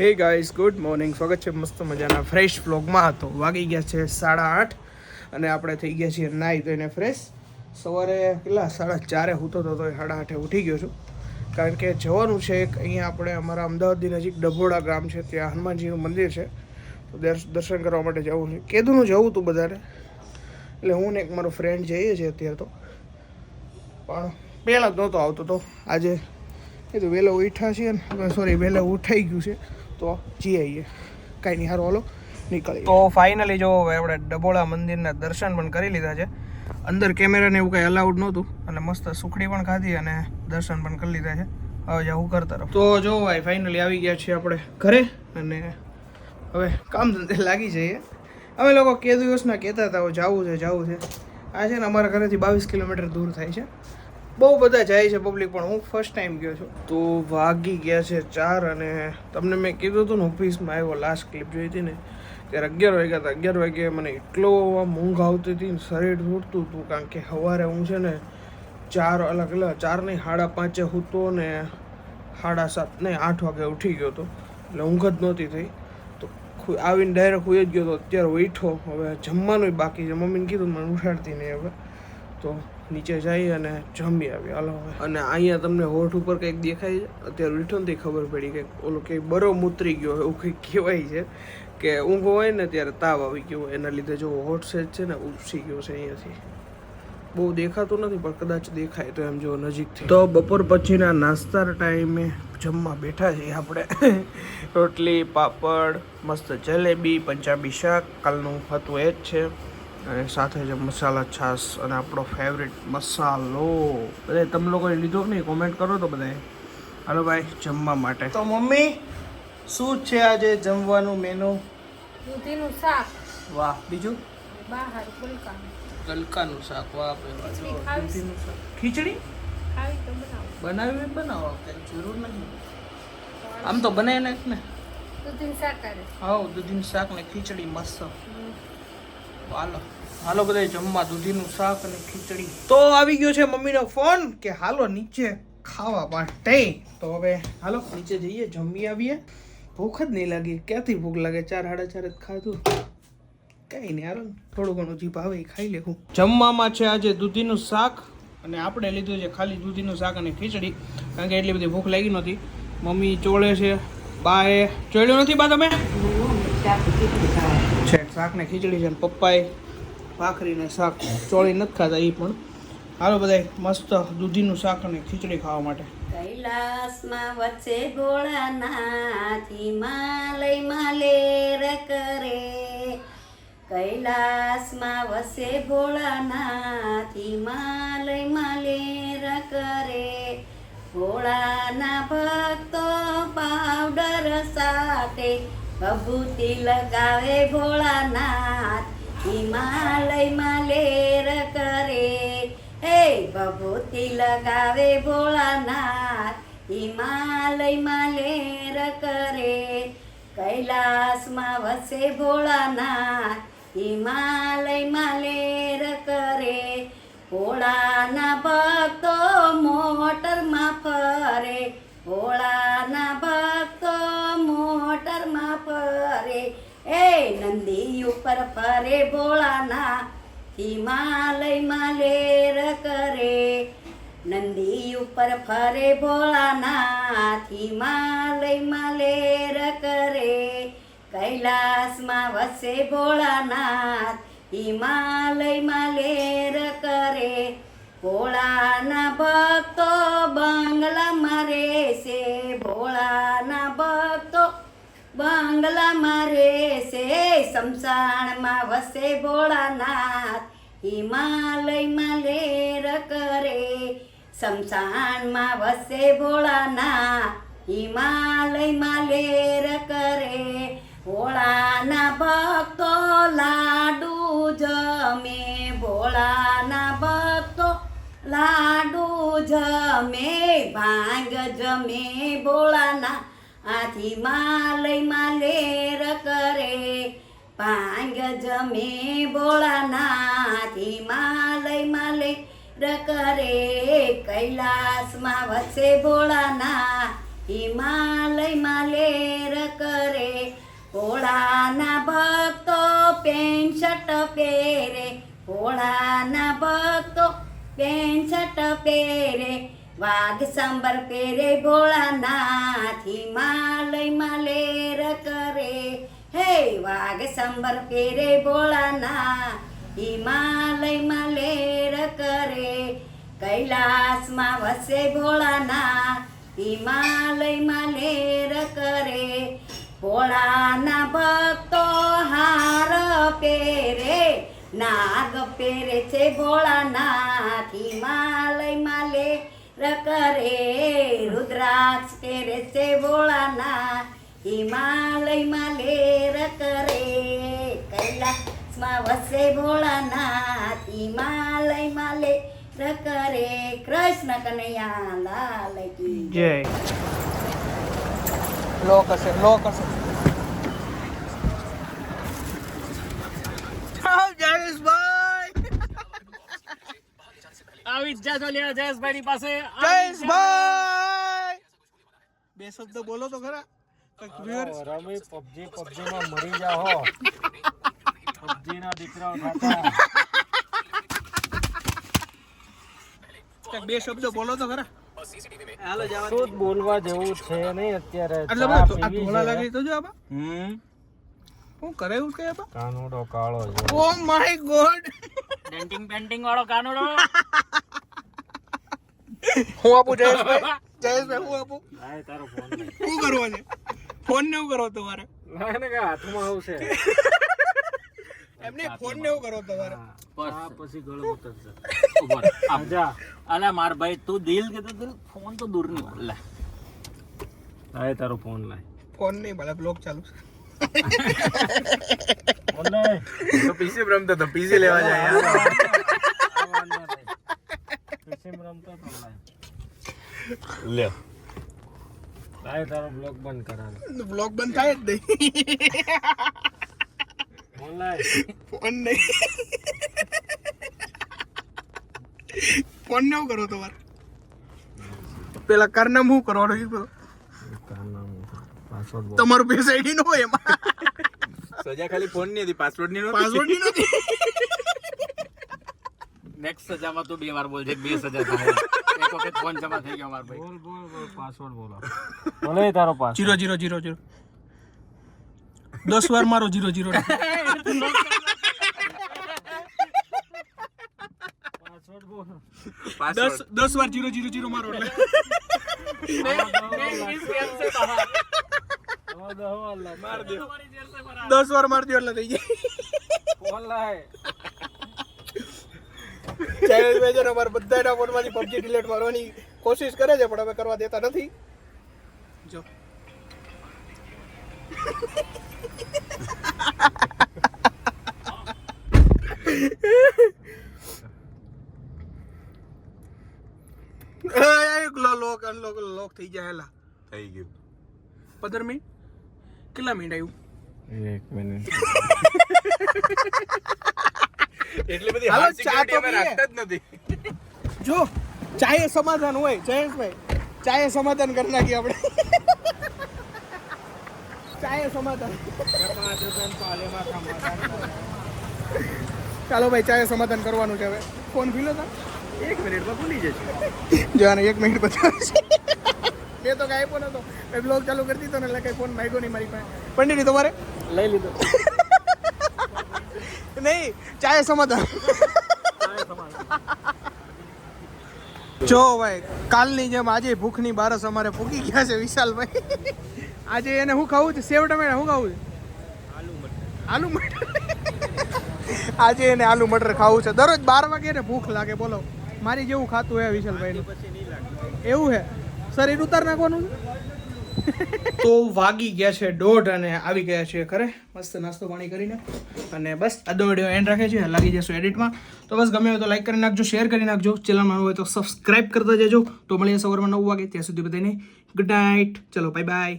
Hey guys, good morning. સ્વાગત છે મસ્ત મજાના ફ્રેશ વ્લોગમાં. તો વાગી ગયા છે 8:30 અને આપણે થઈ ગયા છીએ નાહી ધોઈને ફ્રેશ. સવારે કેટલા 4:30 સૂતો હતો તો 8:30 ઉઠી ગયો છું, કારણ કે જવાનું છે એક અહીંયા આપણે અમારા અમદાવાદની નજીક ડભોડા ગામ છે, ત્યાં હનુમાનજીનું મંદિર છે, તો દર્શન કરવા માટે જવું છે. કીધુંનું જવું હતું બધાને, એટલે હું ને એક મારો ફ્રેન્ડ જઈએ છીએ અત્યારે. તો પણ પહેલાં જ નહોતો આવતો, તો આજે એ તો વહેલો ઉઠ્યા છીએ ને, સોરી વહેલો ઉઠાઈ ગયું છે, તો જી આવીએ. કાંઈ નહીં, હારો હાલો નીકળીએ. તો ફાઇનલી જો આપણે ડભોળા મંદિરના દર્શન પણ કરી લીધા છે. અંદર કેમેરાને એવું કંઈ અલાઉડ નહોતું, અને મસ્ત સુખડી પણ ખાધી અને દર્શન પણ કરી લીધા છે. હવે જાઉં ઘર તરફ. તો જો ભાઈ ફાઇનલી આવી ગયા છીએ આપણે ઘરે, અને હવે કામ ધંધે લાગી જઈએ. અમે લોકો કે દિવસના કહેતા હતા જવું છે. આ છે ને અમારા ઘરેથી 22 કિલોમીટર દૂર થાય છે. બહુ બધા જાય છે પબ્લિક, પણ હું ફર્સ્ટ ટાઈમ ગયો છું. તો વાગી ગયા છે 4, અને તમને મેં કીધું હતું ને ઓફિસમાં આવ્યો લાસ્ટ ક્લિપ જોઈ હતી ને, ત્યારે 11 વાગ્યા હતા. 11 વાગ્યે મને એટલો ઊંઘ આવતી હતી ને, શરીર તૂટતું હતું, કારણ કે સવારે હું છે ને 4 નહીં 5:30 સૂતો ને 7:30 નહીં 8 વાગે ઉઠી ગયો હતો, એટલે ઊંઘ જ નહોતી થઈ. તો આવીને ડાયરેક્ટ હોઈ જ ગયો હતો. અત્યારે ઉઠ્યો, હવે જમવાનું બાકી છે. મમ્મીને કીધું મને ઉઠાડતી નહીં હવે, તો નીચે જઈ અને જમી આવી. હાલો હવે. અને અહીંયા તમને હોઠ ઉપર કંઈક દેખાય છે, અત્યારે ઉઠો ને ખબર પડી કે ઓલો કંઈક બરો મૂતરી ગયો એવું કંઈક કહેવાય છે, કે ઊંઘ હોય ને ત્યારે તાવ આવી ગયો, એના લીધે જો હોઠ સેજ છે ને ઉપસી ગયો છે અહીંયાથી. બહુ દેખાતું નથી, પણ કદાચ દેખાય તો એમ જો નજીકથી. તો બપોર પછીના નાસ્તા ટાઈમે જમવા બેઠા છીએ આપણે. રોટલી, પાપડ, મસ્ત જલેબી, પંજાબી શાક કાલનું હતું એ જ છે, અને સાથે છે મસાલા છાશ અને આપણો ફેવરેટ મસાલો. બધા તમે લોકોએ લીધો નહીં કોમેન્ટ કરો તો બધાએ. હાલો ભાઈ જમવા માટે. તો મમ્મી શું છે આજે જમવાનું મેનુ? દૂધીનું શાક. વાહ. બીજું? બહાર ગલકાનું શાક. વાહ ભાઈ વાહ. દૂધીનું શાક. ખીચડી ખાવી તો બનાવો, કંઈ જરૂર નથી. આમ તો બનાવી નાખ ને. દૂધીનું શાક કરે. હા, દૂધીનું શાક ને ખીચડી મસ્ત. હાલો બધા જમવા, દૂધીનું શાક અને ખીચડી. તો આવી ગયો છે મમ્મીનો ફોન કે હાલો નીચે ખાવા માટે. તો હવે હાલો નીચે જઈએ, જમી આવીએ. ભૂખ જ નહીં લાગી. ક્યાંથી ભૂખ લાગે? 4 સાડા 4 જ ખાધું. કંઈ નહીં, હાલો થોડું ઘણું જે ભાવે એ ખાઈ લેવું. જમવામાં છે આજે દૂધીનું શાક, અને આપણે લીધું છે ખાલી દૂધીનું શાક અને ખીચડી, કારણ કે એટલી બધી ભૂખ લાગી નહોતી. મમ્મી ચોળે છે, બાએ ચોળ્યો નથી. બા તમે છે શાક ને ખીચડી છે, ને પપ્પાએ ભાખરી ને શાક ચોળી નથી ખાતા એ પણ. હાલો બધા મસ્ત દૂધીનું શાક અને ખીચડી ખાવા માટે. કૈલાસમાં વચ્ચે ભોળાનાથ હિમાલયમાં લેર કરે. કૈલાસમાં વસે ભોળાનાથ હિમાલયમાં લેર કરે. ભોળાના ભક્તો પાવડર સાથે ભભૂતિ લગાવે. ભોળાનાથ હિમાલયમાં લેર કરે. હે ભભૂતિ લગાવે. ભોળાનાથ હિમાલયમાં લેર કરે. કૈલાસમાં વસે ભોળાનાથ હિમાલયમાં લેર કરે. ભોળાના ભક્તો મોટરમાં ફરે. ભોળાના ભક્તો મોટરમાં ફરે. એ નંદી ઉપર ફરે. ભોળાનાથ હિમાલયમાં લેર કરે. નંદી ઉપર ફરે. ભોળાનાથ હિમાલયમાં લેર કરે. કૈલાસમાં વસે ભોળાનાથ હિમાલયમાં લેર કરે. ભોળાના ભક્તો બંગલામાં રહેશે. ભોળાના ભક્તો બંગલામાં રહેશે. શમશાનમાં વસે ભોળાનાથ હિમાલયમાં લેર કરે. શમશાનમાં વસે ભોળાનાથ હિમાલયમાં લેર કરે. ભોળાના ભક્તો લાડુ જમે. ભોળાના ભક્તો લાડુ જમે. ભાંગ જમે. ભોળાનાથ હિમાલયમાં લેર કરે. ભાંગ જમે. ભોળાનાથ હિમાલયમાં લેર કરે. કૈલાસમાં વસે ભોળાનાથ હિમાલયમાં લેર કરે. પેન્ટ શર્ટ પહેરે, ભોળાના ભક્તો પેન્ટ શર્ટ પહેરે, વાઘ સાંબર પહેરે ભોળાનાથ, હિમાલયમાં લેર કરે. હે વાઘ સાંબર પહેરે ભોળાનાથ, હિમાલયમાં લેર કરે. કૈલાસમાં વસે ભોળાનાથ, હિમાલયમાં લેર કરે. ભોળાના ભક્તો હાર પહેરે, નાગ પહેરે છે ભોળાનાથ, હિમાલયમાં લેર કરે. રુદ્રાક્ષ પહેરે છે ભોળાનાથ, હિમાલયમાં લેર કરે. કૈલાસમાં વસે ભોળાનાથ, હિમાલયમાં લેર કરે. કૃષ્ણ કનૈયા લાલ કી જય. લોક હશે, લોક હશે. જયેશભાઈ, આવી જ જાજો લેવા જયેશભાઈ ની પાસે. જયેશભાઈ, બે શબ્દ બોલો તો ખરા. રમી પબજી માં મરી જાઓ. પબજી ના દીકરાઓ થતા. બે શબ્દ બોલો તો ખરા. શું જ બોલવા જેવું છે નહીં અત્યારે. એટલે ચા આ પીવી ધોળા છે. લાગી તો જો આબા હમ શું કરે એવું કે આબા. કાનુડો કાળો છે. Oh my god. Denting painting વાળો કાનુડો. હું આપું જયેશભાઈ, જયેશભાઈ હું આપું. લાય તારો ફોન નહીં. શું કરવો છે ફોન ને એવું કરો તમારે. લાય ને કે હાથમાં આવશે. એમને ફોન ને એવું કરો તમારે. આ પછી ગળો ઉતરશે. જા અલા માર ભાઈ તું દિલ કે તો દિલ ફોન તો દૂર ની લે. લાય તારો ફોન લાય. ફોન નહીં ભલે બ્લોક ચાલુ છે. ફોન લાય. તો પીસી રમતો તો પીસી લેવા જાય યાર. પીસી રમતો તો લાય. લે લાય તારો બ્લોગ બંધ કરાવે. બ્લોક બંધ થાય જ નહીં. ફોન લાય. ફોન નહીં. ફોન ને એવું કરો તમારે. પેલા કરનામ શું કરવાનું એ કરો. પાસવર્ડ તમારું બે આઈડી નો હોય એમાં. સજા ખાલી ફોન ની હતી, પાસવર્ડ ની નહોતી. પાસવર્ડ ની નથી. નેક્સ્ટ સજામાં તું 2 વાર બોલજે. 2 સજા થાય. એક વખત ફોન જમા થઈ ગયો માર ભાઈ. બોલ બોલ બોલ પાસવર્ડ બોલો. બોલે તારો પાસવર્ડ. 0000 10 વાર મારો 00. પાસવર્ડ બોલ. 10 વાર 000 મારો એટલે 10 વાર માર દો એટલે થઈ જાય. ફોન લાય. જયેશભાઈ છે ને અમારા બધાના ફોનમાંથી પબજી ડિલીટ મારવાની કોશિશ કરે છે પણ હવે કરવા દેતા નથી. જો લોક અનલોક લોક થઈ જાય. હેલા થઈ ગયું. 15 મિનિટ કેટલા મિનિટ આવ્યું. 1 મિનિટ. એટલી બધી હાલો, હાર ચા તો સિક્યુરિટી અમે પીએ. રાખતા જ નથી. જો ચાય સમાધાન હોય જયેશભાઈ, ચાય સમાધાન કરી નાખીએ આપણે. ચાય સમાધાન. ચાલો ભાઈ ચાય સમાધાન કરવાનું છે હવે. ફોન ભીલો તા 1 મિનિટમાં ભૂલી જશે. જો આને 1 મિનિટ બતાવે છે. મેં તો કાંઈ આપ્યો નતો. મેં બ્લોગ ચાલુ કરી દીધો ને એટલે કઈ ફોન માંગ્યો નહીં મારી પાસે. પંડિત તમારે લઈ લીધો. નહીં ચાય સમાધાન. જો ભાઈ કાલની જેમ આજે ભૂખની બારસ અમારે પૂગી ગયા છે વિશાલભાઈ. આજે એને શું ખાવું છે? સેવ ટમેટા. શું ખાવું છે? આલુ મટર. આજે એને આલુ મટર ખાવું છે. દરરોજ 12 વાગે એને ભૂખ લાગે. બોલો મારી જેવું ખાતું હે વિશાલભાઈ. એવું હે શરીર ઉતાર નાખવાનું છે. તો વાગી ગયા છે 1:30 અને આવી ગયા છે ઘરે મસ્ત નાસ્તો પાણી કરીને. અને બસ આજનો વિડીયો એન્ડ રાખે છે. લાગી જશું એડિટમાં. તો બસ ગમે હોય તો લાઈક કરી નાખજો, શેર કરી નાખજો. ચેનલમાં હોય તો સબસ્ક્રાઈબ કરતા જજો. તો મળીએ સવારમાં 9 વાગે. ત્યાં સુધી બધાને ગુડ નાઇટ. ચલો બાય બાય.